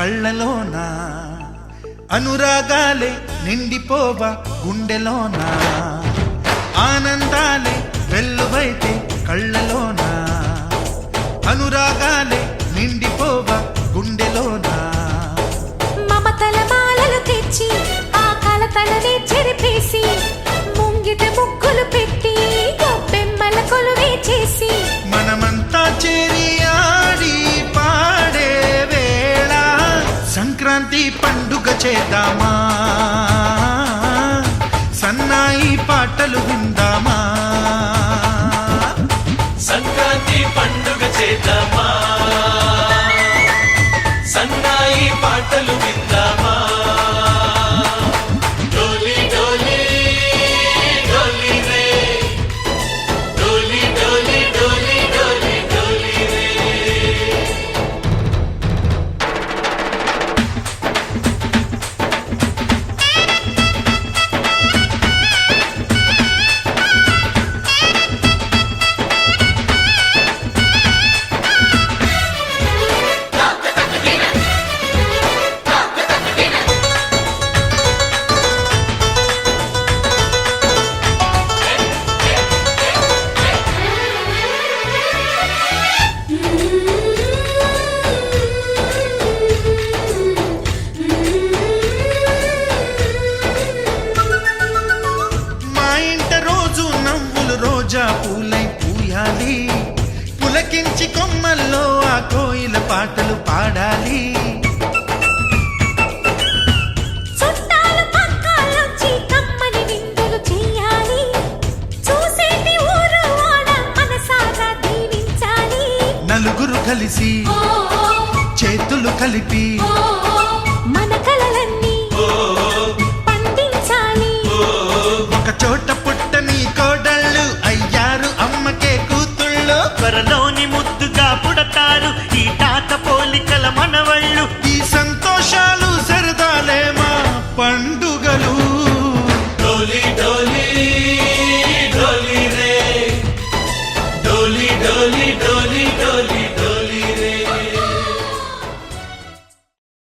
కళ్ళలోన అనురాగాలే నిండిపోవా గుండెలోన ఆనందాలే వెల్లువైతే కళ్ళలోన అనురాగాలే నిండిపోవా గుండెలోన మమతల మాలలు తెచ్చి ఆ కలతలనే చెరిపేసి ముంగిట ముగ్గులు పెట్టి గొప్పెమ్మల కొలువే చేసి మనమంతా చేరి ఆడి పాడే వేళ సంక్రాంతి పండుగ చేద్దామా సన్నాయి పాటలు విందామా సంక్రాంతి పండుగ చేద్దామా సన్నాయి పాటలు విందామా డోలి డోలి డోలి రే డోలి డోలి డోలి డోలి డోలి రే రోజా పూలై పూయాలి పులకించి కొమ్మల్లో ఆ కోయిల పాటలు పాడాలి చుట్టాలు పక్కాలొచ్చి కమ్మని విందులు చెయ్యాలి చూసేటి ఊరు వాడ మనసారా దీవించాలి నలుగురు కలిసి చేతులు కలిపి మన కలలన్నీ పండించాలి ఒక చోట పుట్టని కోడళ్ళు అయ్యారు అమ్మకే కూతుళ్ళు త్వరలోని ముద్దుగా పుడతారు ఈ తాత పోలికల మనవళ్ళు ఈ సంతోషాలు సరదాలే మా పండుగలు డోలి డోలి డోలి రే డోలి డోలి డోలి డోలి